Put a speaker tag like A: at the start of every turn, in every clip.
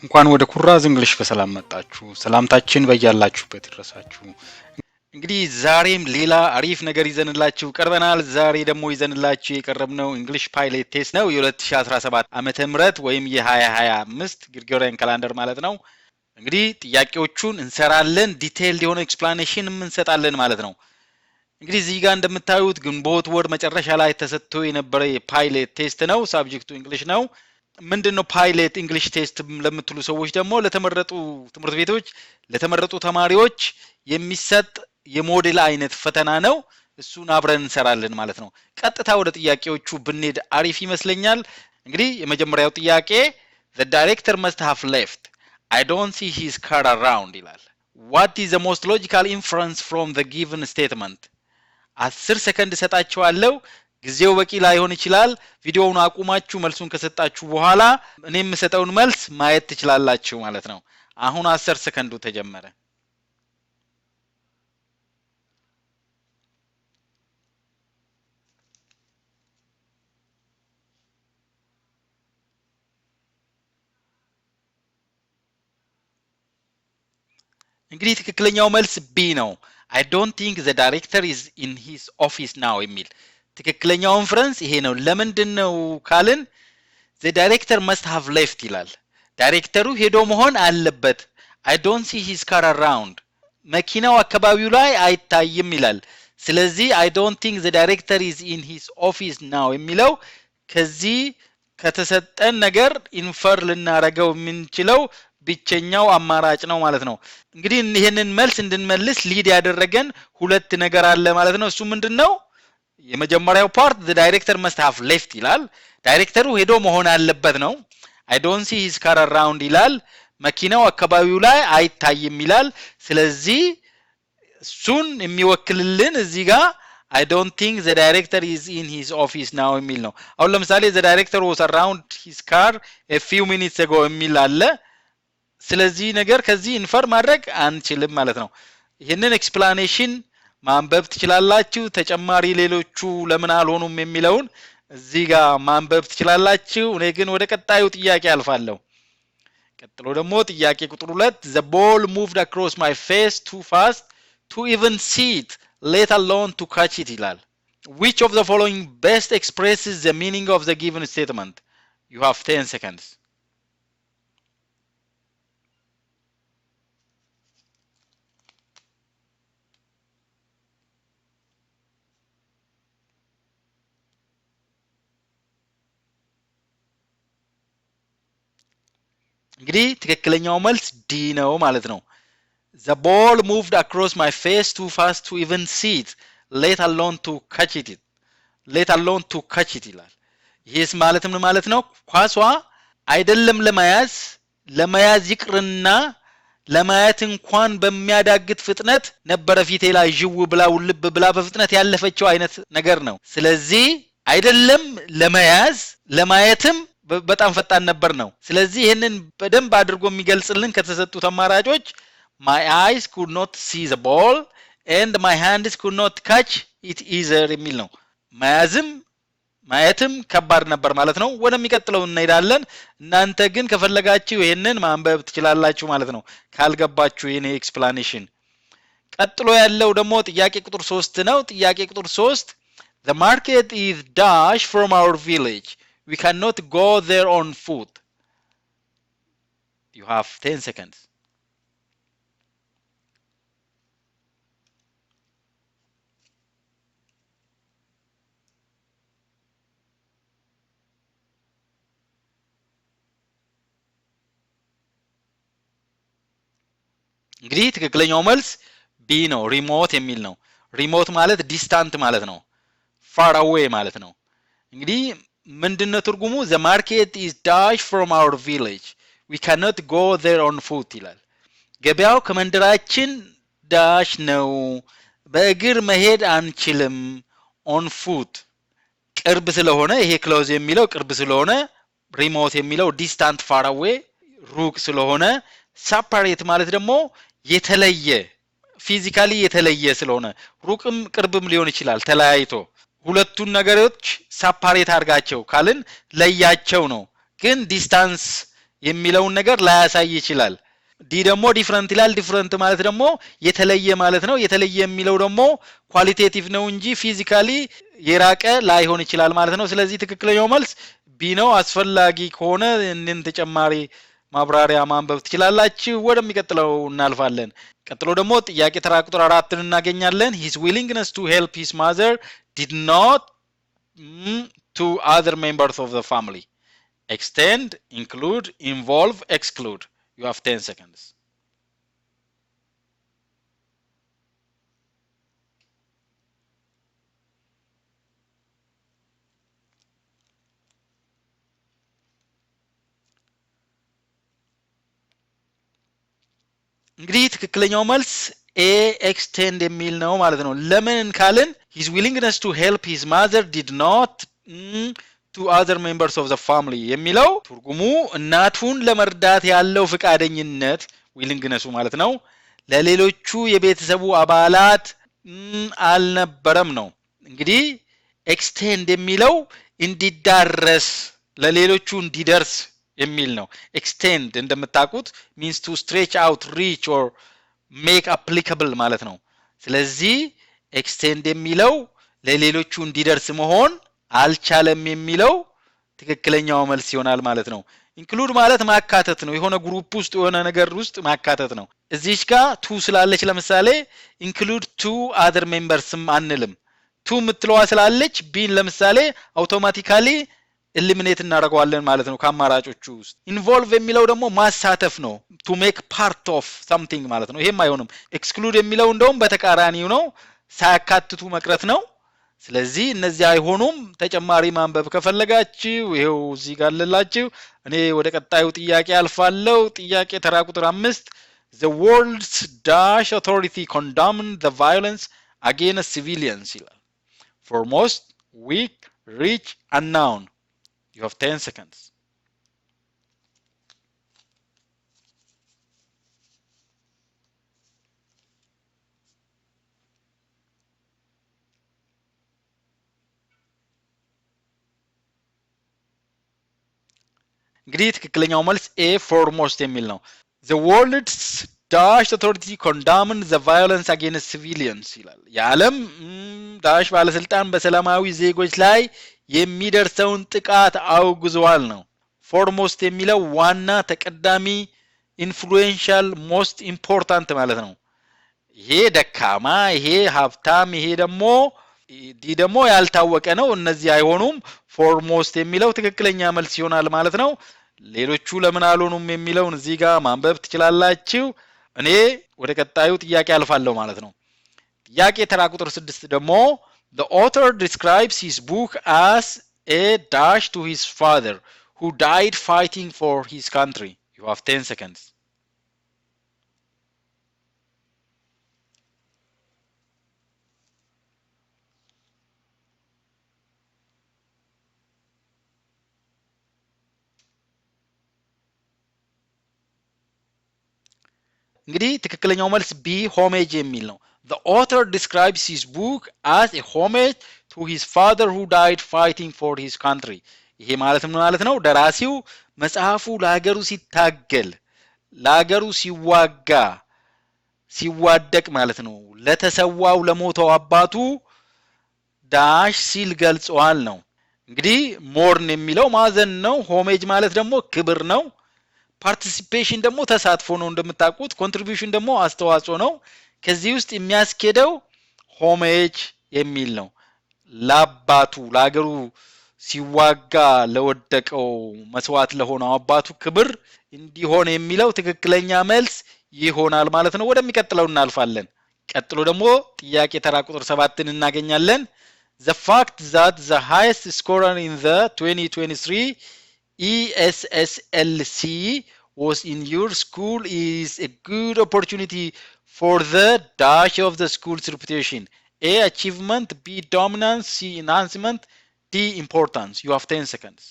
A: እንኳን ወደ ኩራዝ እንግሊሽ በሰላም መጣችሁ። ሰላምታችን በያላችሁበት ይድረሳችሁ። እንግዲህ ዛሬም ሌላ አሪፍ ነገር ይዘንላችሁ ቀርበናል። ዛሬ ደግሞ ይዘንላችሁ የቀረብነው እንግሊሽ ፓይለት ቴስት ነው። የ2017 ዓመተ ምህረት ወይም የ2025 ግሪጎሪያን ካላንደር ማለት ነው። እንግዲህ ጥያቄዎቹን እንሰራለን፣ ዲቴይልድ የሆነ ኤክስፕላኔሽን እንሰጣለን ማለት ነው። እንግዲህ እዚህ ጋር እንደምታዩት ግንቦት ወር መጨረሻ ላይ ተሰጥቶ የነበረ የፓይለት ቴስት ነው። ሳብጀክቱ እንግሊሽ ነው። ምንድነው ፓይለት እንግሊሽ ቴስት ለምትሉ ሰዎች ደግሞ ለተመረጡ ትምህርት ቤቶች ለተመረጡ ተማሪዎች የሚሰጥ የሞዴል አይነት ፈተና ነው። እሱን አብረን እንሰራለን ማለት ነው። ቀጥታ ወደ ጥያቄዎቹ ብንሄድ አሪፍ ይመስለኛል። እንግዲህ የመጀመሪያው ጥያቄ the director must have left. I don't see his car around ይላል። What is the most logical inference from the given statement? 10 ሰከንድ ሰጣችኋለሁ። ጊዜው በቂ ላይሆን ይችላል። ቪዲዮውን አቁማችሁ መልሱን ከሰጣችሁ በኋላ እኔም የምሰጠውን መልስ ማየት ትችላላችሁ ማለት ነው። አሁን 10 ሰከንዱ ተጀመረ። እንግዲህ ትክክለኛው መልስ ቢ ነው። I don't think the director is in his office now የሚል ትክክለኛው ኢንፈረንስ ይሄ ነው። ለምንድነው ካልን the director must have left ይላል። ዳይሬክተሩ ሄዶ መሆን አለበት። I don't see his car around መኪናው አካባቢው ላይ አይታይም ይላል። ስለዚህ I don't think the director is in his office now የሚለው ከዚህ ከተሰጠን ነገር ኢንፈር ልናረገው የምንችለው ብቸኛው አማራጭ ነው ማለት ነው። እንግዲህ ይሄንን መልስ እንድንመልስ ሊድ ያደረገን ሁለት ነገር አለ ማለት ነው። እሱ ምንድነው? የመጀመሪያው ፓርት the director must have left ይላል። ዳይሬክተሩ ሄዶ መሆን አለበት ነው። I don't see his car around ይላል። መኪናው አካባቢው ላይ አይታይም ይላል። ስለዚህ እሱን የሚወክልልን እዚህ ጋር I don't think the director is in his office now የሚል ነው። አሁን ለምሳሌ the director was around his car a few minutes ago የሚል አለ። ስለዚህ ነገር ከዚህ ኢንፈር ማድረግ አንችልም ማለት ነው። ይሄንን ኤክስፕላኔሽን ማንበብ ትችላላችሁ። ተጨማሪ ሌሎቹ ለምን አልሆኑም የሚለውን እዚህ ጋር ማንበብ ትችላላችሁ። እኔ ግን ወደ ቀጣዩ ጥያቄ አልፋለሁ። ቀጥሎ ደግሞ ጥያቄ ቁጥር 2 the ball moved across my face too fast to even see it let alone to catch it ይላል። which of the following best expresses the meaning of the given statement? You have 10 seconds. እንግዲህ ትክክለኛው መልስ ዲ ነው ማለት ነው። the ball moved across my face too fast to even see it let alone to catch it ይላል። ይህስ ማለት ምን ማለት ነው? ኳሷ አይደለም ለመያዝ ይቅርና ለማየት እንኳን በሚያዳግት ፍጥነት ነበረ ፊቴ ላይ ጅው ብላ ውልብ ብላ በፍጥነት ያለፈችው አይነት ነገር ነው። ስለዚህ አይደለም ለማየትም በጣም ፈጣን ነበር ነው። ስለዚህ ይሄንን በደንብ አድርጎ የሚገልጽልን ከተሰጡት አማራጮች my eyes could not see the ball and my hands could not catch it either የሚል ነው። ማየትም ከባድ ነበር ማለት ነው። ወደሚቀጥለው እንሄዳለን። እናንተ ግን ከፈለጋችሁ ይሄንን ማንበብ ትችላላችሁ ማለት ነው። ካልገባችሁ የኔ ኤክስፕላኔሽን ቀጥሎ ያለው ደግሞ ጥያቄ ቁጥር 3 ነው። ጥያቄ ቁጥር 3 the market is dash from our village. We cannot go there on foot. You have 10 seconds. እንግዲህ ትክክለኛው መልስ ቢ ነው። ሪሞት የሚል ነው። ሪሞት ማለት ዲስታንት ማለት ነው። far away ማለት ነው። እንግዲህ ምንድነው ትርጉሙ? the market is dash from our village. We cannot go there on foot ይላል። ገበያው ከመንደራችን ዳሽ ነው፣ በእግር መሄድ አንችልም። on foot ቅርብ ስለሆነ ይሄ ክሎዝ የሚለው ቅርብ ስለሆነ፣ ሪሞት የሚለው ዲስታንት far away ሩቅ ስለሆነ፣ separate ማለት ደግሞ የተለየ ፊዚካሊ የተለየ ስለሆነ ሩቅም ቅርብም ሊሆን ይችላል ተለያይቶ ሁለቱን ነገሮች ሰፓሬት አድርጋቸው ካልን ለያቸው ነው። ግን ዲስታንስ የሚለውን ነገር ላያሳይ ይችላል። ዲ ደግሞ ዲፍረንት ይላል። ዲፍረንት ማለት ደግሞ የተለየ ማለት ነው። የተለየ የሚለው ደግሞ ኳሊቴቲቭ ነው እንጂ ፊዚካሊ የራቀ ላይሆን ይችላል ማለት ነው። ስለዚህ ትክክለኛው መልስ ቢ ነው። አስፈላጊ ከሆነ እንን ተጨማሪ ማብራሪያ ማንበብ ትችላላችሁ። ወደሚቀጥለው እናልፋለን። ቀጥሎ ደግሞ ጥያቄ ተራ ቁጥር 4ን እናገኛለን። his willingness to help his mother did not to other members of the family extend, include, involve, exclude. You have 10 seconds. እንግዲህ ትክክለኛው መልስ ኤ ኤክስቴንድ የሚል ነው ማለት ነው። ለምን ካልን his willingness to help his mother did not to other members of the family የሚለው ትርጉሙ እናቱን ለመርዳት ያለው ፍቃደኝነት ዊሊንግነሱ ማለት ነው ለሌሎቹ የቤተሰቡ አባላት አልነበረም ነው። እንግዲህ ኤክስቴንድ የሚለው እንዲዳረስ ለሌሎቹ እንዲደርስ የሚል ነው። ኤክስቴንድ እንደምታውቁት ሚንስ ቱ ስትሬች አውት ሪች ኦር ሜክ አፕሊካብል ማለት ነው። ስለዚህ ኤክስቴንድ የሚለው ለሌሎቹ እንዲደርስ መሆን አልቻለም የሚለው ትክክለኛው መልስ ይሆናል ማለት ነው። ኢንክሉድ ማለት ማካተት ነው። የሆነ ግሩፕ ውስጥ የሆነ ነገር ውስጥ ማካተት ነው። እዚች ጋር ቱ ስላለች ለምሳሌ ኢንክሉድ ቱ አዘር ሜምበርስም አንልም። ቱ የምትለዋ ስላለች ቢን ለምሳሌ አውቶማቲካሊ ኤሊሚኔት እናደርገዋለን ማለት ነው ከአማራጮቹ ውስጥ። ኢንቮልቭ የሚለው ደግሞ ማሳተፍ ነው። ቱ ሜክ ፓርት ኦፍ ሳምቲንግ ማለት ነው። ይሄም አይሆንም። ኤክስክሉድ የሚለው እንደውም በተቃራኒው ነው፣ ሳያካትቱ መቅረት ነው። ስለዚህ እነዚህ አይሆኑም። ተጨማሪ ማንበብ ከፈለጋችሁ ይሄው እዚህ ጋር አለላችሁ። እኔ ወደ ቀጣዩ ጥያቄ አልፋለሁ። ጥያቄ ተራ ቁጥር 5 the world's dash authority condemned the violence against civilians ይላል። foremost, weak, rich, unknown. You have 10 seconds. እንግዲህ ትክክለኛው መልስ ኤ ፎርሞስት የሚል ነው። the world's dash authority condemned the violence against civilians ይላል። የዓለም ዳሽ ባለስልጣን በሰላማዊ ዜጎች ላይ የሚደርሰውን ጥቃት አውግዘዋል ነው። ፎርሞስት የሚለው ዋና፣ ተቀዳሚ፣ ኢንፍሉዌንሻል፣ ሞስት ኢምፖርታንት ማለት ነው። ይሄ ደካማ፣ ይሄ ሀብታም፣ ይሄ ደግሞ ዲ ደግሞ ያልታወቀ ነው። እነዚህ አይሆኑም። ፎርሞስት የሚለው ትክክለኛ መልስ ይሆናል ማለት ነው። ሌሎቹ ለምን አልሆኑም የሚለውን እዚህ ጋር ማንበብ ትችላላችሁ። እኔ ወደ ቀጣዩ ጥያቄ አልፋለሁ ማለት ነው። ጥያቄ ተራ ቁጥር 6 ደግሞ the author describes his book as a dash to his father who died fighting for his country. You have 10 seconds. እንግዲህ ትክክለኛው መልስ ቢ ሆሜጅ የሚል ነው። the author describes his book as a homage to his father who died fighting for his country. ይሄ ማለት ምን ማለት ነው? ደራሲው መጽሐፉ ለሀገሩ ሲታገል፣ ለሀገሩ ሲዋደቅ ማለት ነው ለተሰዋው ለሞተው አባቱ ዳሽ ሲል ገልጿል ነው። እንግዲህ ሞርን የሚለው ማዘን ነው። ሆሜጅ ማለት ደግሞ ክብር ነው። ፓርቲሲፔሽን ደግሞ ተሳትፎ ነው እንደምታውቁት። ኮንትሪቢዩሽን ደግሞ አስተዋጽኦ ነው። ከዚህ ውስጥ የሚያስኬደው ሆሜጅ የሚል ነው። ለአባቱ ለሀገሩ ሲዋጋ ለወደቀው መስዋዕት ለሆነው አባቱ ክብር እንዲሆን የሚለው ትክክለኛ መልስ ይሆናል ማለት ነው። ወደሚቀጥለው እናልፋለን። ቀጥሎ ደግሞ ጥያቄ ተራ ቁጥር 7ን እናገኛለን። the fact that the highest scorer in the 2023 ESSLC was in your school is a good opportunity for the dash of the school's reputation. A, achievement, B, dominance, C, enhancement, D, importance. You have 10 seconds.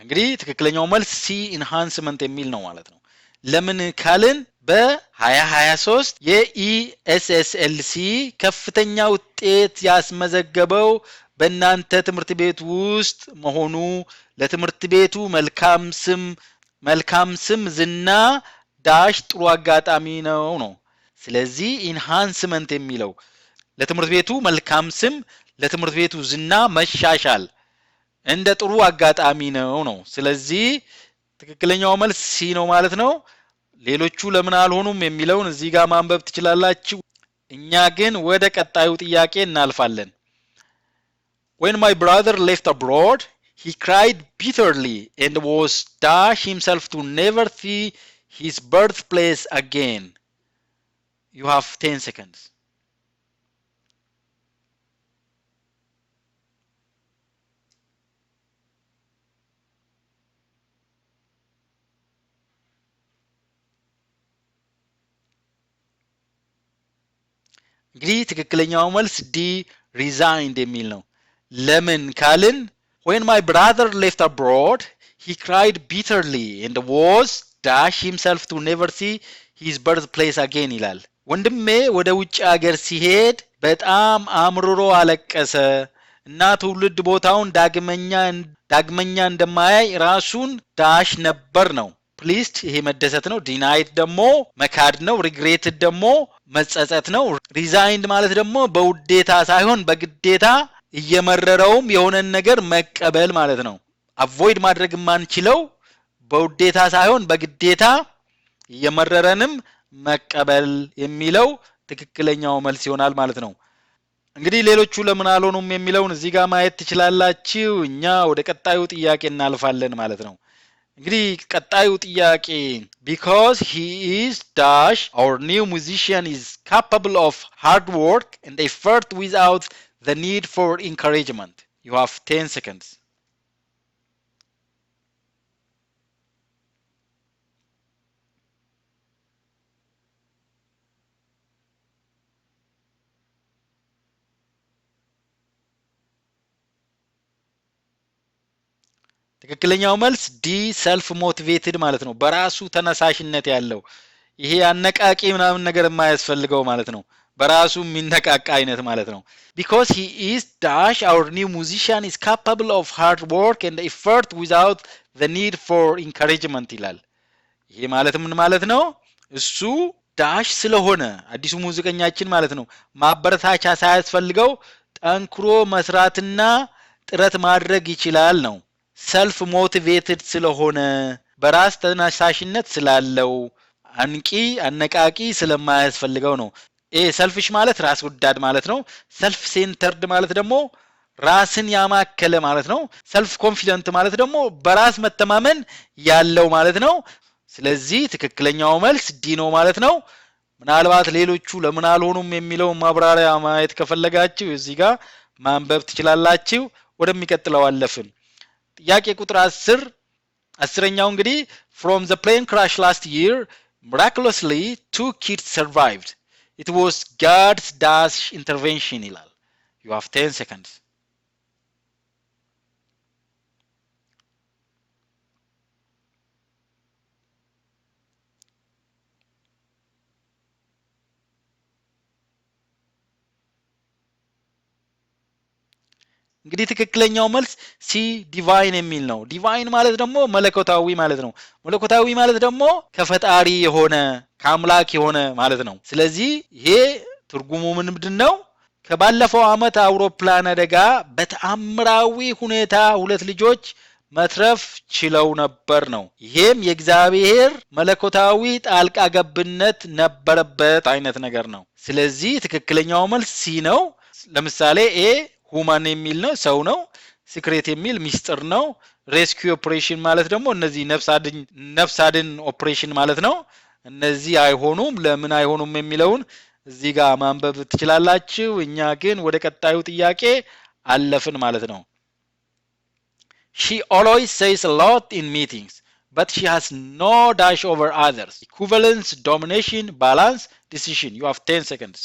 A: እንግዲህ ትክክለኛው መልስ ሲ ኢንሃንስመንት የሚል ነው ማለት ነው። ለምን ካልን በ2023 የኢኤስኤስኤልሲ ከፍተኛ ውጤት ያስመዘገበው በእናንተ ትምህርት ቤት ውስጥ መሆኑ ለትምህርት ቤቱ መልካም ስም ዝና ዳሽ ጥሩ አጋጣሚ ነው። ስለዚህ ኢንሃንስመንት የሚለው ለትምህርት ቤቱ መልካም ስም ለትምህርት ቤቱ ዝና መሻሻል እንደ ጥሩ አጋጣሚ ነው። ስለዚህ ትክክለኛው መልስ ሲ ነው ማለት ነው። ሌሎቹ ለምን አልሆኑም የሚለውን እዚህ ጋር ማንበብ ትችላላችሁ። እኛ ግን ወደ ቀጣዩ ጥያቄ እናልፋለን። When my brother left abroad, he cried bitterly and was dash himself to never see his birthplace again. You have 10 seconds. እንግዲህ ትክክለኛው መልስ ዲ ሪዛይንድ የሚል ነው። ለምን ካልን when my brother left abroad he cried bitterly and was dash himself to never see his birthplace again ይላል። ወንድሜ ወደ ውጭ ሀገር ሲሄድ በጣም አምርሮ አለቀሰ እና ትውልድ ቦታውን ዳግመኛ እንደማያይ ራሱን ዳሽ ነበር ነው። ፕሊስድ ይሄ መደሰት ነው። ዲናይድ ደግሞ መካድ ነው። ሪግሬትድ ደግሞ መጸጸት ነው። ሪዛይንድ ማለት ደግሞ በውዴታ ሳይሆን በግዴታ እየመረረውም የሆነን ነገር መቀበል ማለት ነው። አቮይድ ማድረግ የማንችለው በውዴታ ሳይሆን በግዴታ እየመረረንም መቀበል የሚለው ትክክለኛው መልስ ይሆናል ማለት ነው። እንግዲህ ሌሎቹ ለምን አልሆኑም የሚለውን እዚህ ጋር ማየት ትችላላችሁ። እኛ ወደ ቀጣዩ ጥያቄ እናልፋለን ማለት ነው። እንግዲህ ቀጣዩ ጥያቄ because he is dash our new musician is capable of hard work and effort without the need for encouragement. You have 10 seconds. ትክክለኛው መልስ ዲ ሰልፍ ሞቲቬትድ ማለት ነው። በራሱ ተነሳሽነት ያለው ይሄ አነቃቂ ምናምን ነገር የማያስፈልገው ማለት ነው። በራሱ የሚነቃቃ አይነት ማለት ነው። because he is dash our new musician is capable of hard work and effort without the need for encouragement ይላል። ይሄ ማለት ምን ማለት ነው? እሱ ዳሽ ስለሆነ አዲሱ ሙዚቀኛችን ማለት ነው ማበረታቻ ሳያስፈልገው ጠንክሮ መስራትና ጥረት ማድረግ ይችላል ነው። ሰልፍ ሞቲቬትድ ስለሆነ በራስ ተነሳሽነት ስላለው አነቃቂ ስለማያስፈልገው ነው። ሰልፊሽ ማለት ራስ ወዳድ ማለት ነው። ሰልፍ ሴንተርድ ማለት ደግሞ ራስን ያማከለ ማለት ነው። ሰልፍ ኮንፊደንት ማለት ደግሞ በራስ መተማመን ያለው ማለት ነው። ስለዚህ ትክክለኛው መልስ ዲ ነው ማለት ነው። ምናልባት ሌሎቹ ለምን አልሆኑም የሚለው ማብራሪያ ማየት ከፈለጋችሁ እዚህ ጋር ማንበብ ትችላላችሁ። ወደሚቀጥለው አለፍን። ጥያቄ ቁጥር 10ኛው እንግዲህ from the plane crash last year miraculously 2 kids survived. It was God's dash intervention ይላል። You have 10 seconds. እንግዲህ ትክክለኛው መልስ ሲ ዲቫይን የሚል ነው። ዲቫይን ማለት ደግሞ መለኮታዊ ማለት ነው። መለኮታዊ ማለት ደግሞ ከፈጣሪ የሆነ ከአምላክ የሆነ ማለት ነው። ስለዚህ ይሄ ትርጉሙ ምንድን ነው? ከባለፈው ዓመት አውሮፕላን አደጋ በተአምራዊ ሁኔታ 2 ልጆች መትረፍ ችለው ነበር ነው። ይሄም የእግዚአብሔር መለኮታዊ ጣልቃ ገብነት ነበረበት አይነት ነገር ነው። ስለዚህ ትክክለኛው መልስ ሲ ነው። ለምሳሌ ኤ ሁማን የሚል ነው፣ ሰው ነው። ሲክሬት የሚል ሚስጥር ነው። ሬስኪው ኦፕሬሽን ማለት ደግሞ እነዚህ ነፍስ አድን ኦፕሬሽን ማለት ነው። እነዚህ አይሆኑም። ለምን አይሆኑም የሚለውን እዚህ ጋር ማንበብ ትችላላችሁ። እኛ ግን ወደ ቀጣዩ ጥያቄ አለፍን ማለት ነው። She always says a lot in meetings, but she has no dash over others. Equivalence, domination, balance, decision. You have 10 seconds.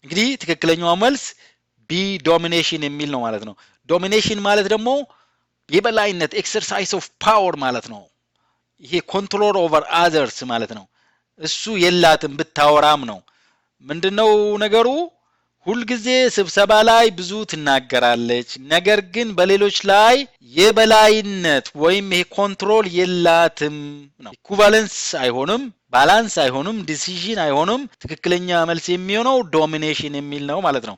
A: እንግዲህ ትክክለኛው መልስ ቢ ዶሚኔሽን የሚል ነው ማለት ነው። ዶሚኔሽን ማለት ደግሞ የበላይነት ኤክሰርሳይዝ ኦፍ ፓወር ማለት ነው። ይሄ ኮንትሮል ኦቨር አዘርስ ማለት ነው። እሱ የላትም ብታወራም ነው። ምንድነው ነገሩ? ሁልጊዜ ስብሰባ ላይ ብዙ ትናገራለች፣ ነገር ግን በሌሎች ላይ የበላይነት ወይም ይሄ ኮንትሮል የላትም ነው። ኢኩቫለንስ አይሆንም፣ ባላንስ አይሆንም፣ ዲሲዥን አይሆንም። ትክክለኛ መልስ የሚሆነው ዶሚኔሽን የሚል ነው ማለት ነው።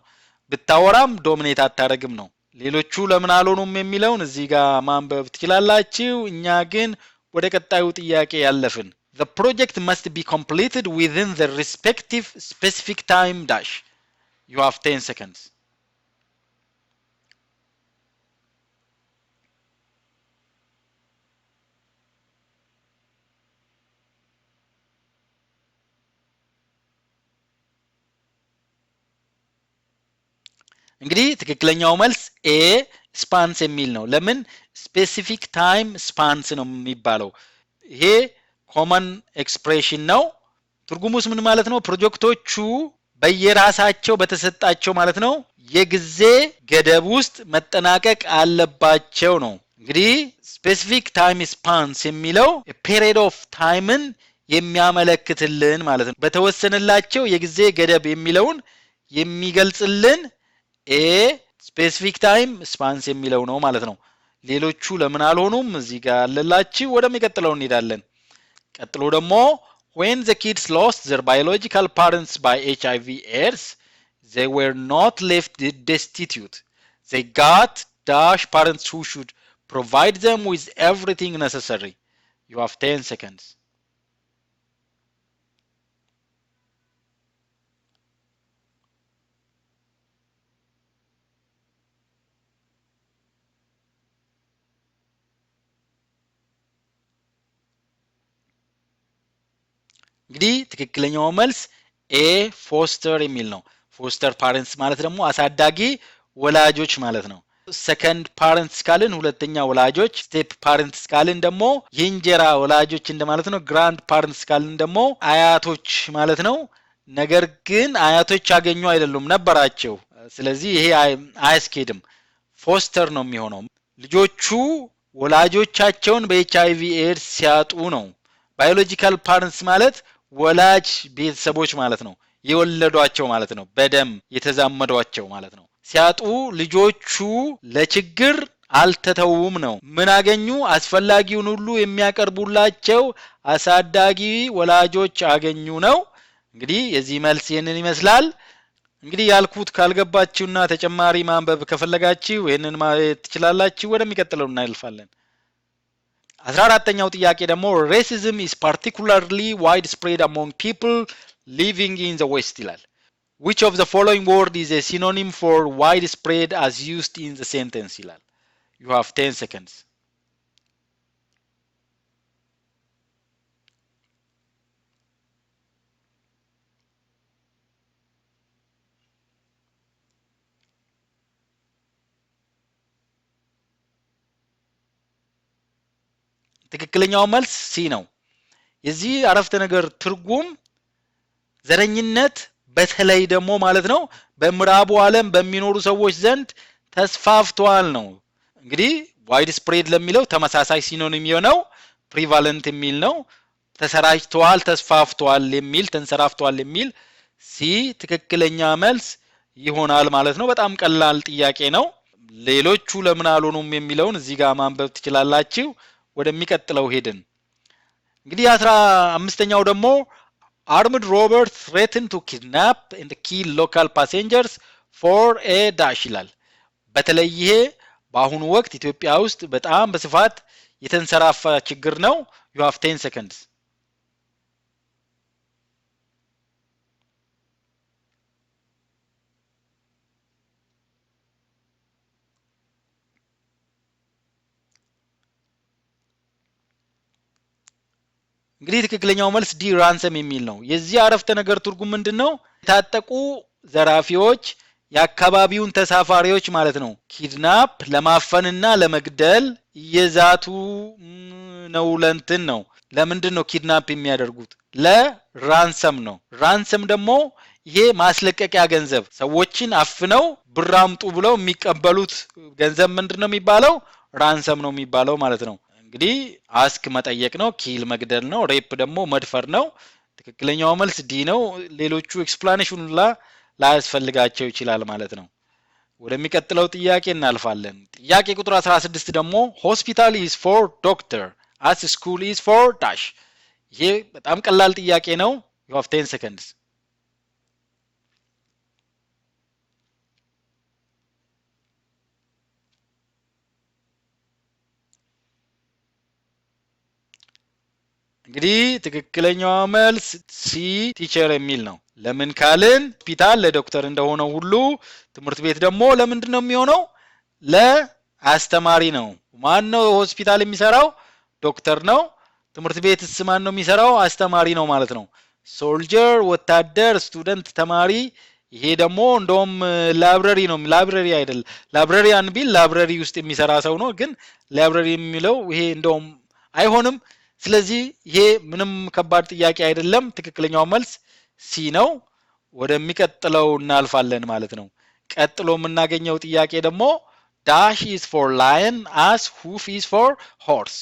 A: ብታወራም ዶሚኔት አታደርግም ነው። ሌሎቹ ለምን አልሆኑም የሚለውን እዚህ ጋር ማንበብ ትችላላችሁ። እኛ ግን ወደ ቀጣዩ ጥያቄ ያለፍን። The project must be completed within the respective specific time dash. You have 10 seconds. እንግዲህ ትክክለኛው መልስ ኤ ስፓንስ የሚል ነው። ለምን ስፔሲፊክ ታይም ስፓንስ ነው የሚባለው? ይሄ ኮመን ኤክስፕሬሽን ነው። ትርጉሙስ ምን ማለት ነው? ፕሮጀክቶቹ በየራሳቸው በተሰጣቸው ማለት ነው የጊዜ ገደብ ውስጥ መጠናቀቅ አለባቸው ነው። እንግዲህ ስፔሲፊክ ታይም ስፓንስ የሚለው ፔሪድ ኦፍ ታይምን የሚያመለክትልን ማለት ነው። በተወሰነላቸው የጊዜ ገደብ የሚለውን የሚገልጽልን ኤ ስፔሲፊክ ታይም ስፓንስ የሚለው ነው ማለት ነው። ሌሎቹ ለምን አልሆኑም? እዚህ ጋር አለላችሁ። ወደሚቀጥለው እንሄዳለን። ቀጥሎ ደግሞ when the kids lost their biological parents by HIV/AIDS, they were not left destitute. They got dash parents who should provide them with everything necessary. You have 10 seconds. እንግዲህ ትክክለኛው መልስ ኤ ፎስተር የሚል ነው። ፎስተር ፓረንትስ ማለት ደግሞ አሳዳጊ ወላጆች ማለት ነው። ሰከንድ ፓረንትስ ካልን ሁለተኛ ወላጆች፣ ስቴፕ ፓረንትስ ካልን ደግሞ የእንጀራ ወላጆች እንደማለት ነው። ግራንድ ፓረንትስ ካልን ደግሞ አያቶች ማለት ነው። ነገር ግን አያቶች ያገኙ አይደሉም ነበራቸው። ስለዚህ ይሄ አያስኬድም። ፎስተር ነው የሚሆነው። ልጆቹ ወላጆቻቸውን በኤችአይቪ ኤድስ ሲያጡ ነው። ባዮሎጂካል ፓረንትስ ማለት ወላጅ ቤተሰቦች ማለት ነው። የወለዷቸው ማለት ነው። በደም የተዛመዷቸው ማለት ነው። ሲያጡ ልጆቹ ለችግር አልተተውም ነው። ምን አገኙ? አስፈላጊውን ሁሉ የሚያቀርቡላቸው አሳዳጊ ወላጆች አገኙ ነው። እንግዲህ የዚህ መልስ ይህንን ይመስላል። እንግዲህ ያልኩት ካልገባችሁና ተጨማሪ ማንበብ ከፈለጋችሁ ይህንን ማየት ትችላላችሁ። ወደሚቀጥለው እናልፋለን። 14ኛው ጥያቄ ደግሞ racism is particularly widespread among people living in the West ይላል። Which of the following word is a synonym for widespread as used in the sentence ይላል። You have 10 seconds. ትክክለኛው መልስ ሲ ነው። የዚህ አረፍተ ነገር ትርጉም ዘረኝነት በተለይ ደግሞ ማለት ነው በምዕራቡ ዓለም በሚኖሩ ሰዎች ዘንድ ተስፋፍቷል ነው። እንግዲህ ዋይድ ስፕሬድ ለሚለው ተመሳሳይ ሲኖኒም የሆነው ፕሪቫለንት የሚል ነው። ተሰራጭቷል፣ ተስፋፍቷል የሚል ተንሰራፍቷል የሚል ሲ ትክክለኛ መልስ ይሆናል ማለት ነው። በጣም ቀላል ጥያቄ ነው። ሌሎቹ ለምን አልሆኑም የሚለውን እዚህ ጋር ማንበብ ትችላላችሁ። ወደሚቀጥለው ሄድን። እንግዲህ 15ኛው ደግሞ armed robbers threatened to kidnap and kill local passengers for a dash ይላል። በተለይ ይሄ በአሁኑ ወቅት ኢትዮጵያ ውስጥ በጣም በስፋት የተንሰራፋ ችግር ነው። you have 10 seconds. እንግዲህ ትክክለኛው መልስ ዲ ራንሰም የሚል ነው። የዚህ አረፍተ ነገር ትርጉም ምንድነው? የታጠቁ ዘራፊዎች የአካባቢውን ተሳፋሪዎች ማለት ነው ኪድናፕ ለማፈንና ለመግደል እየዛቱ ነው። ለእንትን ነው። ለምንድን ነው ኪድናፕ የሚያደርጉት? ለራንሰም ነው። ራንሰም ደግሞ ይሄ ማስለቀቂያ ገንዘብ ሰዎችን አፍነው ብር አምጡ ብለው የሚቀበሉት ገንዘብ ምንድነው የሚባለው? ራንሰም ነው የሚባለው ማለት ነው። እንግዲህ አስክ መጠየቅ ነው፣ ኪል መግደል ነው፣ ሬፕ ደግሞ መድፈር ነው። ትክክለኛው መልስ ዲ ነው። ሌሎቹ ኤክስፕላኔሽን ላያስፈልጋቸው ይችላል ማለት ነው። ወደሚቀጥለው ጥያቄ እናልፋለን። ጥያቄ ቁጥር 16 ደግሞ ሆስፒታል ኢዝ ፎር ዶክተር አስ ስኩል ኢዝ ፎር ዳሽ። ይሄ በጣም ቀላል ጥያቄ ነው። you have 10 seconds. እንግዲህ ትክክለኛው መልስ ሲ ቲቸር የሚል ነው። ለምን ካልን ሆስፒታል ለዶክተር እንደሆነ ሁሉ ትምህርት ቤት ደግሞ ለምንድነው የሚሆነው? ለአስተማሪ ነው። ማን ነው ሆስፒታል የሚሰራው? ዶክተር ነው። ትምህርት ቤትስ ማን ነው የሚሰራው? አስተማሪ ነው ማለት ነው። ሶልጀር ወታደር፣ ስቱደንት ተማሪ። ይሄ ደግሞ እንደውም ላይብረሪ ነው። ላይብረሪ አይደል፣ ላይብረሪያን ቢል ላይብረሪ ውስጥ የሚሰራ ሰው ነው። ግን ላይብረሪ የሚለው ይሄ እንደውም አይሆንም። ስለዚህ ይሄ ምንም ከባድ ጥያቄ አይደለም። ትክክለኛው መልስ ሲ ነው። ወደሚቀጥለው እናልፋለን ማለት ነው። ቀጥሎ የምናገኘው ጥያቄ ደግሞ ዳሽ is for lion as hoof is for horse.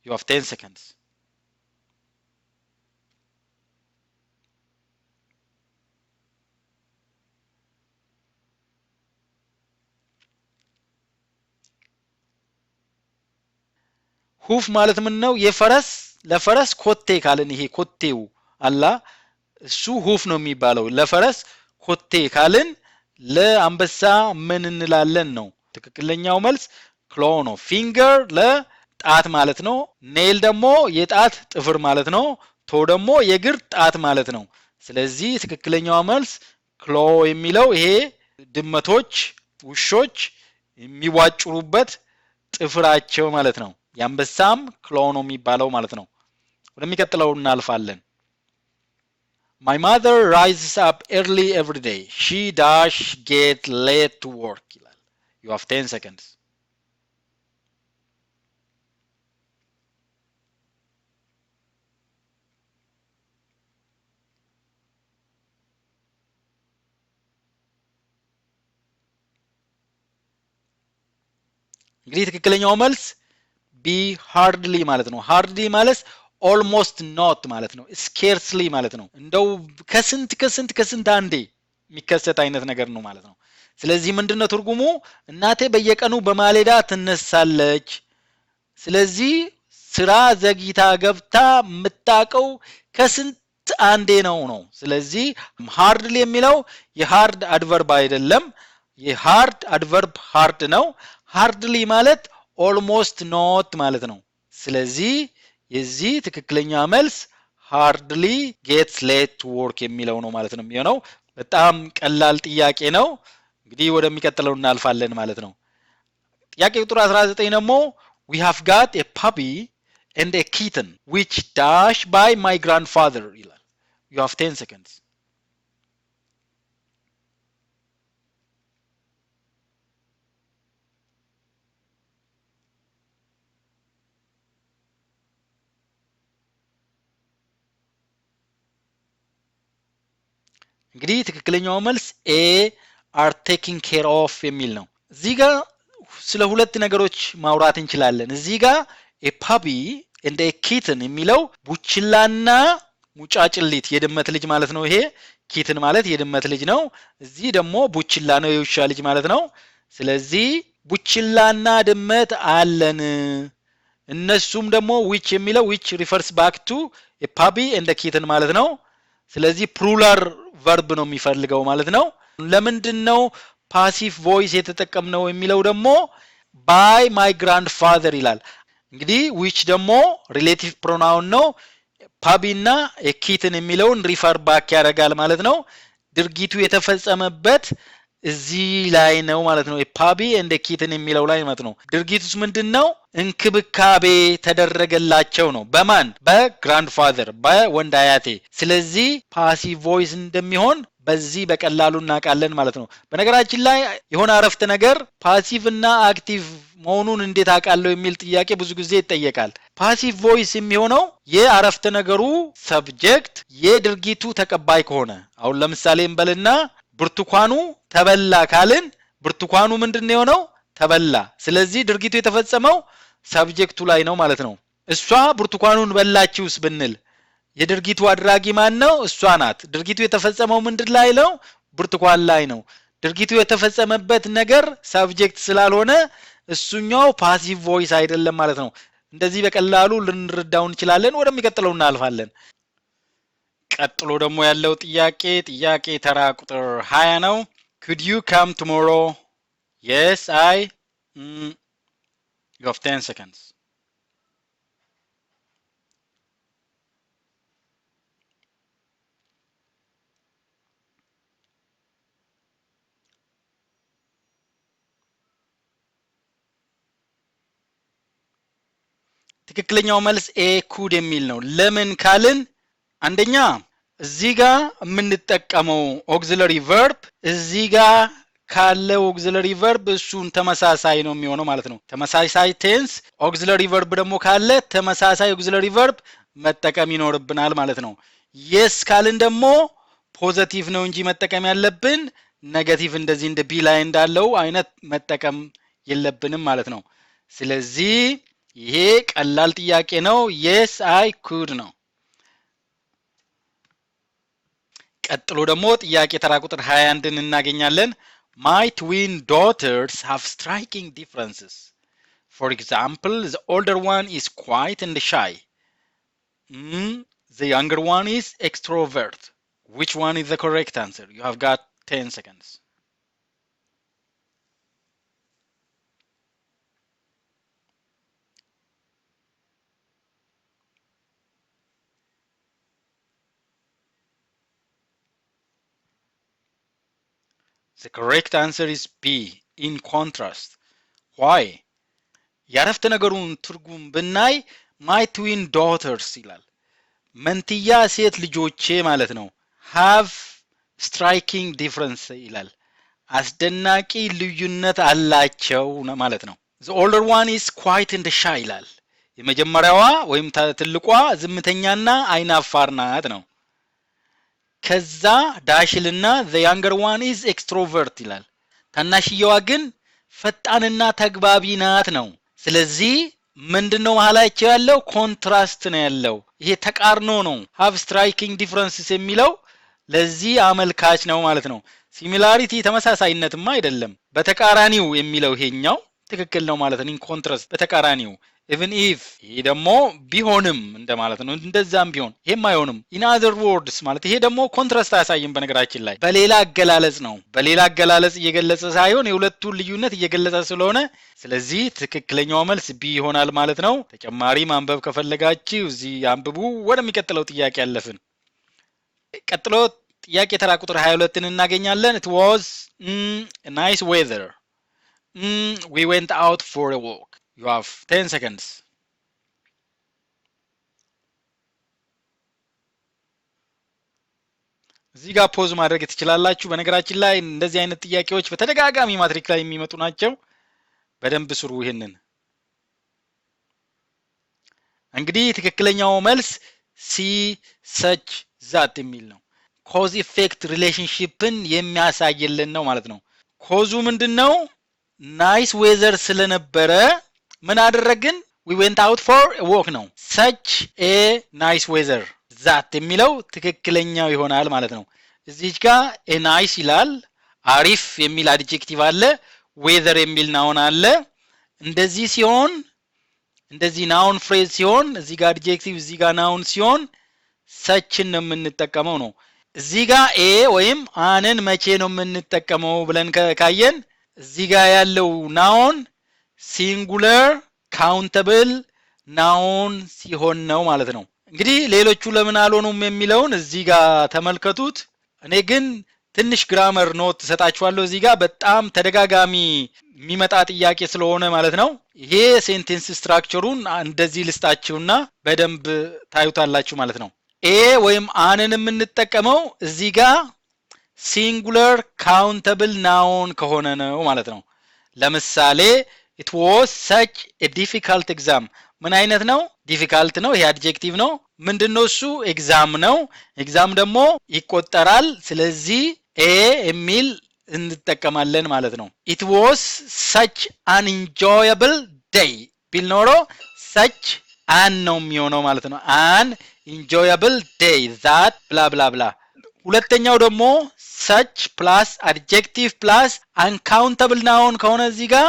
A: You have 10 seconds. ሁፍ ማለት ምን ነው? የፈረስ ለፈረስ ኮቴ ካልን ይሄ ኮቴው አላ እሱ ሁፍ ነው የሚባለው። ለፈረስ ኮቴ ካልን ለአንበሳ ምን እንላለን ነው? ትክክለኛው መልስ ክሎ ነው። ፊንገር ለጣት ማለት ነው። ኔል ደግሞ የጣት ጥፍር ማለት ነው። ቶ ደግሞ የእግር ጣት ማለት ነው። ስለዚህ ትክክለኛው መልስ ክሎ የሚለው ይሄ ድመቶች፣ ውሾች የሚዋጭሩበት ጥፍራቸው ማለት ነው። የአንበሳም ክሎ ነው የሚባለው ማለት ነው። ወደሚቀጥለው እናልፋለን። My mother rises up early every day. She dash get late to work. You have 10 seconds. እንግዲህ ትክክለኛው መልስ ቢ ሃርድሊ ማለት ነው። ሃርድሊ ማለት ኦልሞስት ኖት ማለት ነው። ስኬርስሊ ማለት ነው። እንደው ከስንት አንዴ የሚከሰት አይነት ነገር ነው ማለት ነው። ስለዚህ ምንድነው ትርጉሙ? እናቴ በየቀኑ በማለዳ ትነሳለች። ስለዚህ ስራ ዘግይታ ገብታ የምታቀው ከስንት አንዴ ነው። ስለዚህ ሃርድሊ የሚለው የሃርድ አድቨርብ አይደለም። የሃርድ አድቨርብ ሃርድ ነው። ሃርድሊ ማለት ኦልሞስት ኖት ማለት ነው። ስለዚህ የዚህ ትክክለኛ መልስ ሃርድሊ ጌትስ ሌት ቱ ወርክ የሚለው ነው ማለት ነው የሚሆነው። በጣም ቀላል ጥያቄ ነው። እንግዲህ ወደሚቀጥለው እናልፋለን ማለት ነው። ጥያቄ ቁጥር 19 ደግሞ we have got a puppy and a kitten which dash by my grandfather ይላል። you have 10 seconds. እንግዲህ ትክክለኛው መልስ ኤ are taking care of የሚል ነው። እዚህ ጋር ስለ ሁለት ነገሮች ማውራት እንችላለን። እዚህ ጋር a puppy and a kitten የሚለው ቡችላና ሙጫጭሊት የድመት ልጅ ማለት ነው። ይሄ ኪትን ማለት የድመት ልጅ ነው። እዚህ ደግሞ ቡችላ ነው የውሻ ልጅ ማለት ነው። ስለዚህ ቡችላና ድመት አለን። እነሱም ደግሞ which የሚለው which refers back to a puppy and a kitten ማለት ነው። ስለዚህ ፕሉራል ቨርብ ነው የሚፈልገው ማለት ነው። ለምንድነው ፓሲቭ ቮይስ የተጠቀምነው የሚለው ደግሞ by my grandfather ይላል። እንግዲህ which ደግሞ ሪሌቲቭ ፕሮናውን ነው። ፓቢ እና ኪትን የሚለውን ሪፈር ባክ ያደርጋል ማለት ነው። ድርጊቱ የተፈጸመበት እዚህ ላይ ነው ማለት ነው። ፓቢ እንደ ኪትን የሚለው ላይ ማለት ነው። ድርጊቱስ ምንድነው? እንክብካቤ ተደረገላቸው ነው። በማን? በግራንድፋዘር በወንድ አያቴ። ስለዚህ ፓሲቭ ቮይስ እንደሚሆን በዚህ በቀላሉ እናውቃለን ማለት ነው። በነገራችን ላይ የሆነ አረፍተ ነገር ፓሲቭ እና አክቲቭ መሆኑን እንዴት አውቃለሁ የሚል ጥያቄ ብዙ ጊዜ ይጠየቃል። ፓሲቭ ቮይስ የሚሆነው የአረፍተ ነገሩ ሰብጀክት የድርጊቱ ተቀባይ ከሆነ አሁን ለምሳሌ እንበልና ብርቱካኑ ተበላ ካልን ብርቱካኑ ምንድነው የሆነው ተበላ ስለዚህ ድርጊቱ የተፈጸመው ሰብጀክቱ ላይ ነው ማለት ነው እሷ ብርቱካኑን በላችውስ ብንል የድርጊቱ አድራጊ ማን ነው እሷ ናት ድርጊቱ የተፈጸመው ምንድን ላይ ነው ብርቱካን ላይ ነው ድርጊቱ የተፈጸመበት ነገር ሰብጀክት ስላልሆነ እሱኛው ፓሲቭ ቮይስ አይደለም ማለት ነው እንደዚህ በቀላሉ ልንረዳው እንችላለን ወደሚቀጥለው እናልፋለን ቀጥሎ ደግሞ ያለው ጥያቄ ተራ ቁጥር 20 ነው could you come tomorrow yes I you have 10 seconds ትክክለኛው መልስ ኤ ኩድ የሚል ነው ለምን ካልን አንደኛ እዚህ ጋር የምንጠቀመው auxiliary verb እዚህ ጋር ካለው auxiliary verb እሱን ተመሳሳይ ነው የሚሆነው ማለት ነው ተመሳሳይ tense auxiliary verb ደግሞ ካለ ተመሳሳይ auxiliary verb መጠቀም ይኖርብናል ማለት ነው yes ካልን ደግሞ ፖዚቲቭ ነው እንጂ መጠቀም ያለብን ኔጌቲቭ እንደዚህ እንደ ቢ ላይ እንዳለው አይነት መጠቀም የለብንም ማለት ነው ስለዚህ ይሄ ቀላል ጥያቄ ነው yes I could ነው ቀጥሎ ደግሞ ጥያቄ ተራ ቁጥር 21 እናገኛለን my twin daughters have striking differences for example the older one is quiet and shy the younger one is extrovert which one is the correct answer you have got 10 seconds The correct answer is B. In contrast. Why? ያረፍተ ነገሩን ትርጉም ብናይ my twin daughters ይላል መንትያ ሴት ልጆቼ ማለት ነው have striking difference ይላል አስደናቂ ልዩነት አላቸው ማለት ነው the older one is quiet and shy ይላል የመጀመሪያዋ ወይም ትልቋ ዝምተኛና አይናፋር ናት ነው ከዛ ዳሽልና the younger one is extrovert ይላል ታናሽየዋ ግን ፈጣንና ተግባቢ ናት ነው ስለዚህ ምንድነው መሐላቸው ያለው ኮንትራስት ነው ያለው ይሄ ተቃርኖ ነው have striking differences የሚለው ለዚህ አመልካች ነው ማለት ነው ሲሚላሪቲ ተመሳሳይነትማ አይደለም በተቃራኒው የሚለው ይሄኛው ትክክል ነው ማለት ነው in contrast በተቃራኒው even if ይሄ ደግሞ ቢሆንም እንደማለት ነው እንደዛም ቢሆን ይሄም አይሆንም in other words ማለት ይሄ ደግሞ ኮንትራስት አያሳይም በነገራችን ላይ በሌላ አገላለጽ ነው በሌላ አገላለጽ እየገለጸ ሳይሆን የሁለቱን ልዩነት እየገለጸ ስለሆነ ስለዚህ ትክክለኛው መልስ ቢ ይሆናል ማለት ነው ተጨማሪ ማንበብ ከፈለጋችሁ እዚህ አንብቡ ወደሚቀጥለው ጥያቄ ያለፍን ቀጥሎ ጥያቄ ተራ ቁጥር 22 እናገኛለን it was nice weather we went out for a walk you have 10 seconds እዚህ ጋር ፖዝ ማድረግ ትችላላችሁ በነገራችን ላይ እንደዚህ አይነት ጥያቄዎች በተደጋጋሚ ማትሪክ ላይ የሚመጡ ናቸው በደንብ ስሩ ይሄንን እንግዲህ ትክክለኛው መልስ ሲ such that የሚል ነው cause effect relationshipን የሚያሳይልን ነው ማለት ነው ኮዙ ምንድነው nice weather ስለነበረ ምን አደረግን we went out for a walk ነው such a nice weather that የሚለው ትክክለኛው ይሆናል ማለት ነው እዚህ ጋር a nice ይላል አሪፍ የሚል አድጀክቲቭ አለ weather የሚል ናውን አለ እንደዚህ ሲሆን እንደዚህ ናውን ፍሬዝ ሲሆን እዚህ ጋር አድጀክቲቭ እዚህ ጋር ናውን ሲሆን such ነው የምንጠቀመው ነው እዚህ ጋር a ወይም አንን መቼ ነው የምንጠቀመው ብለን ካየን እዚህ ጋር ያለው ናውን ሲንጉለር ካውንተብል ናውን ሲሆን ነው ማለት ነው እንግዲህ ሌሎቹ ለምን አልሆኑም የሚለውን እዚህ ጋር ተመልከቱት እኔ ግን ትንሽ ግራመር ኖት ሰጣችኋለሁ እዚህ ጋር በጣም ተደጋጋሚ የሚመጣ ጥያቄ ስለሆነ ማለት ነው ይሄ ሴንቴንስ ስትራክቸሩን እንደዚህ ልስጣችሁና በደንብ ታዩታላችሁ ማለት ነው ኤ ወይም አንን የምንጠቀመው እዚህ ጋር ሲንጉለር ካውንተብል ናውን ከሆነ ነው ማለት ነው ለምሳሌ it was such a difficult exam ምን አይነት ነው difficult ነው ይሄ adjective ነው ምንድነው እሱ exam ነው exam ደግሞ ይቆጠራል ስለዚህ a የሚል እንጠቀማለን ማለት ነው it was such an enjoyable day ቢል ኖሮ such an ነው የሚሆነው ማለት ነው an enjoyable day that blah blah blah ሁለተኛው ደግሞ such plus adjective plus uncountable noun ከሆነ እዚህ ጋር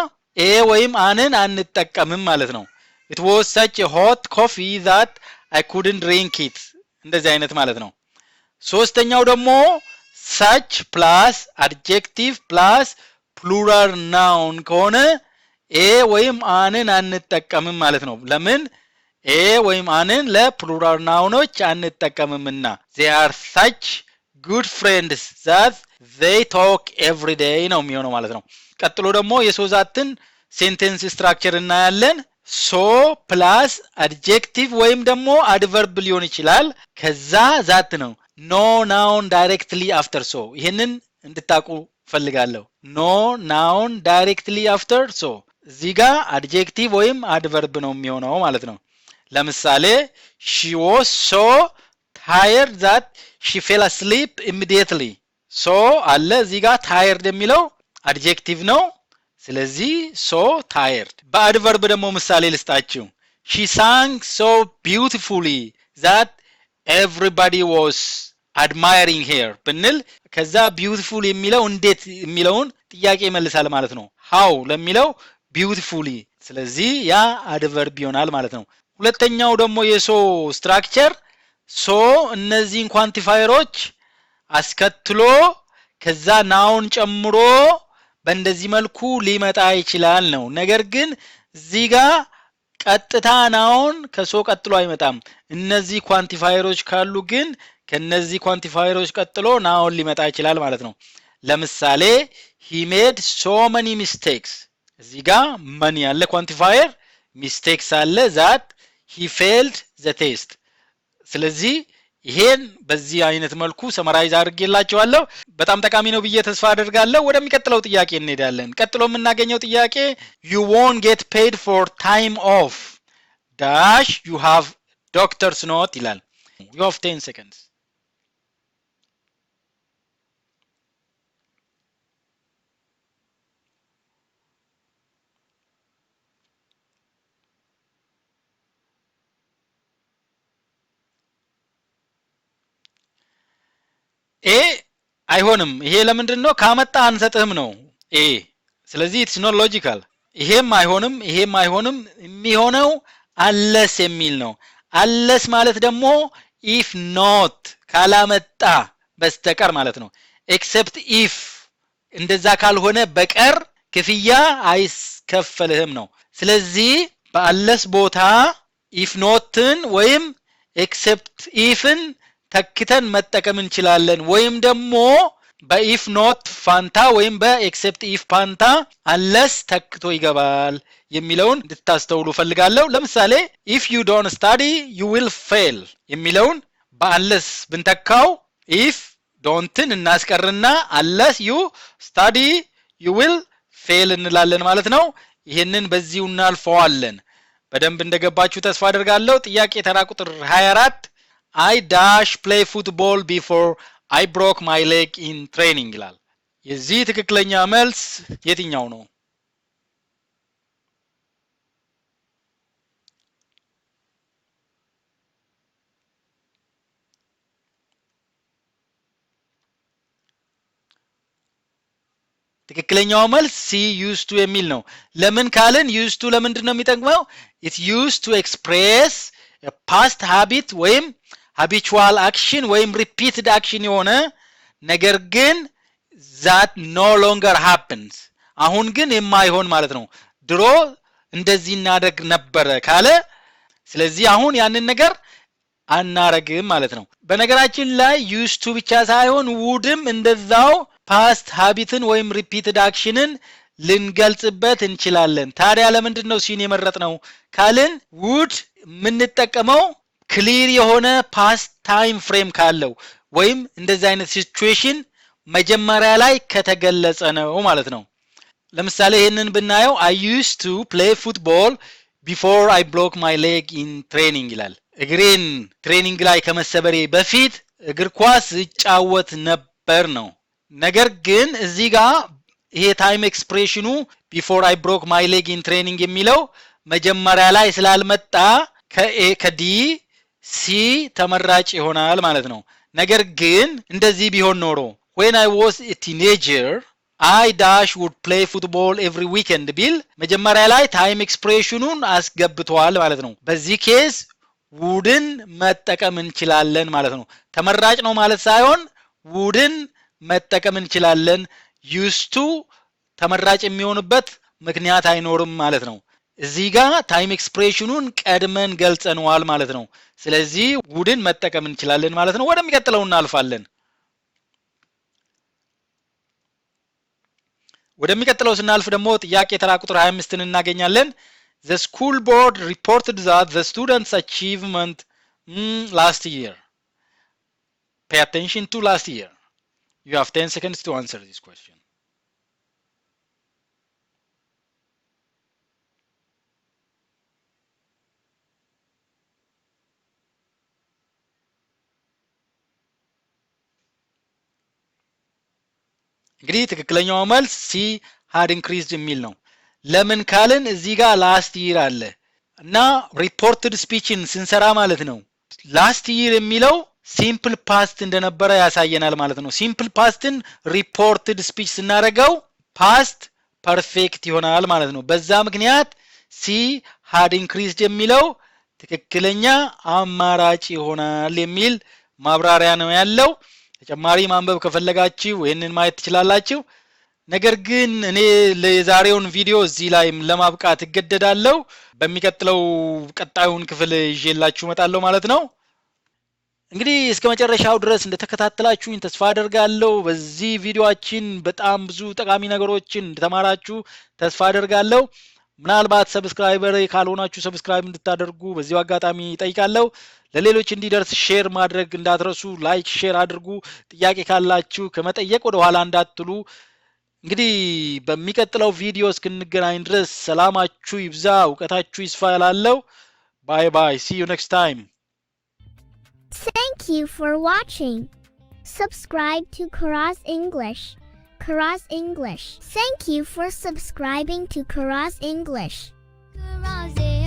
A: a ወይም አንን አንጠቀምም ማለት ነው it was such a hot coffee that I couldn't drink it እንደዚህ አይነት ማለት ነው ሶስተኛው ደግሞ such plus adjective plus plural noun ከሆነ a ወይም አንን አንጠቀምም ማለት ነው ለምን a ወይም አንን ለፕሉራል ናውኖች አንጠቀምምና they are such good friends that they talk every day ነው የሚሆነው ማለት ነው ቀጥሎ ደግሞ የሶዛትን ሴንቴንስ ስትራክቸር እናያለን so plus adjective ወይም ደግሞ adverb ሊሆን ይችላል ከዛ ዛት ነው no noun directly after so ይሄንን እንድታቁ ፈልጋለሁ no noun directly after so እዚህ ጋር adjective ወይም adverb ነው የሚሆነው ማለት ነው ለምሳሌ she was so tired that she fell asleep immediately so አለ እዚህ ጋር tired የሚለው adjective ነው ስለዚህ so tired በadverb ደግሞ ምሳሌ ልስጣችሁ she sang so beautifully that everybody was admiring her ብንል ከዛ beautiful የሚለው እንዴት የሚለውን ጥያቄ ይመልሳል ማለት ነው how ለሚለው beautifully ስለዚህ ያ adverb ይሆናል ማለት ነው ሁለተኛው ደግሞ የሶ ስትራክቸር ሶ እነዚህን ኳንቲፋየሮች አስከትሎ ከዛ ናውን ጨምሮ በእንደዚህ መልኩ ሊመጣ ይችላል ነው ነገር ግን እዚህ ጋር ቀጥታ ናውን ከሶ ቀጥሎ አይመጣም እነዚህ ኳንቲፋየሮች ካሉ ግን ከነዚህ ኳንቲፋየሮች ቀጥሎ ናውን ሊመጣ ይችላል ማለት ነው ለምሳሌ he made so many mistakes እዚህ ጋር ማን ያለ ኳንቲፋየር mistakes አለ that he failed the test ስለዚህ ይሄን በዚህ አይነት መልኩ ሰመራይዝ አድርጌላችኋለሁ በጣም ጠቃሚ ነው ብዬ ተስፋ አደርጋለሁ ወደሚቀጥለው ጥያቄ እንሄዳለን ቀጥሎ የምናገኘው ጥያቄ you won't get paid for time off dash you have doctor's note ይላል you have 10 seconds ኤ አይሆንም ይሄ ለምንድነው ካመጣ አንሰጥህም ነው ኤ ስለዚህ it's not logical ይሄም አይሆንም የሚሆነው unless የሚል ነው unless ማለት ደግሞ if not ካላመጣ በስተቀር ማለት ነው except if እንደዛ ካልሆነ በቀር ክፍያ አይስከፈልህም ነው ስለዚህ በunless ቦታ if notን ወይም except ifን ተክተን መጠቀም እንችላለን ወይም ደግሞ በኢፍ ኖት ፋንታ ወይም በኤክሴፕት ኢፍ ፋንታ unless ተክቶ ይገባል የሚለውን እንድታስተውሉ ፈልጋለሁ ለምሳሌ if you don't study you will fail የሚለውን በunless ብንተካው if don'tን እናስቀርና unless you study you will fail እንላለን ማለት ነው ይሄንን በዚሁ እናልፈዋለን በደንብ እንደገባችሁ ተስፋ አደርጋለሁ ጥያቄ ተራ ቁጥር 24 I dash play football before I broke my leg in training ይላል የዚህ ትክክለኛ መልስ የትኛው ነው ትክክለኛው መልስ C used to የሚል ነው ለምን ካልን used to ለምንድነው የሚጠቅመው it used to express a past habit ወይም habitual action ወይም repeated action የሆነ ነገር ግን that no longer happens አሁን ግን የማይሆን ማለት ነው ድሮ እንደዚህ እናደርግ ነበር ካለ ስለዚህ አሁን ያንን ነገር አናረግም ማለት ነው በነገራችን ላይ used to ብቻ ሳይሆን wouldም እንደዛው past habitን ወይም repeated actionን ልንገልጽበት እንችላለን ታዲያ ለምንድነው ሲን የመረጥነው ካልን would ምንጠቀመው ክሊር የሆነ past time frame ካለው ወይም እንደዚህ አይነት ሲቹዌሽን መጀመሪያ ላይ ከተገለጸ ነው ማለት ነው ለምሳሌ ይሄንን ብናየው I used to play football before I broke my leg in training ይላል። እግሬን ትሬኒንግ ላይ ከመሰበሬ በፊት እግር ኳስ እጫወት ነበር ነው። ነገር ግን እዚህ ጋር ይሄ ታይም ኤክስፕሬሽኑ before I broke my leg in training የሚለው መጀመሪያ ላይ ስላልመጣ ከኤ ከዲ ሲ ተመራጭ ይሆናል ማለት ነው። ነገር ግን እንደዚህ ቢሆን ኖሮ when I was a teenager I dash would play football every weekend ቢል መጀመሪያ ላይ ታይም ኤክስፕሬሽኑን አስገብቷል ማለት ነው። በዚህ ኬስ ውድን መጠቀም እንችላለን ማለት ነው። ተመራጭ ነው ማለት ሳይሆን ውድን መጠቀም እንችላለን። used to ተመራጭ የሚሆንበት ምክንያት አይኖርም ማለት ነው። እዚህ ጋር ታይም ኤክስፕሬሽኑን ቀድመን ገልጸነዋል ማለት ነው። ስለዚህ ውድን መጠቀም እንችላለን ማለት ነው። ወደሚቀጥለው እናልፋለን። ወደሚቀጥለው ስናልፍ ደግሞ ጥያቄ ተራ ቁጥር 25ን እናገኛለን። The school board reported that the students' achievement last year. Pay attention to last year. You have 10 seconds to answer this question. እንግዲህ ትክክለኛው መልስ ሲ had increased የሚል ነው። ለምን ካልን እዚህ ጋር ላስት ይር አለ እና ሪፖርትድ ስፒችን ስንሰራ ማለት ነው ላስት ይር የሚለው ሲምፕል ፓስት እንደነበረ ያሳየናል ማለት ነው። ሲምፕል ፓስትን ሪፖርትድ ስፒች ስናደርገው ፓስት ፐርፌክት ይሆናል ማለት ነው። በዛ ምክንያት ሲ had increased የሚለው ትክክለኛ አማራጭ ይሆናል የሚል ማብራሪያ ነው ያለው። ተጨማሪ ማንበብ ከፈለጋችሁ ይሄንን ማየት ትችላላችሁ። ነገር ግን እኔ ለዛሬውን ቪዲዮ እዚህ ላይ ለማብቃት እገደዳለሁ። በሚቀጥለው ቀጣዩን ክፍል ይዤላችሁ እመጣለሁ ማለት ነው። እንግዲህ እስከ መጨረሻው ድረስ እንደተከታተላችሁኝ ተስፋ አደርጋለሁ። በዚህ ቪዲዮአችን በጣም ብዙ ጠቃሚ ነገሮችን እንደተማራችሁ ተስፋ አደርጋለሁ። ምናልባት ሰብስክራይበር ካልሆናችሁ ሰብስክራይብ እንድታደርጉ በዚሁ አጋጣሚ ጠይቃለሁ። ለሌሎች እንዲደርስ ሼር ማድረግ እንዳትረሱ። ላይክ ሼር አድርጉ። ጥያቄ ካላችሁ ከመጠየቅ ወደ ኋላ እንዳትሉ። እንግዲህ በሚቀጥለው ቪዲዮ እስክንገናኝ ድረስ ሰላማችሁ ይብዛ፣ እውቀታችሁ ይስፋ እላለሁ። ባይ ባይ። see you next time.
B: Thank you for watching. Subscribe to Karaz English. Karaz English. Thank you for subscribing to Karaz English. Karaz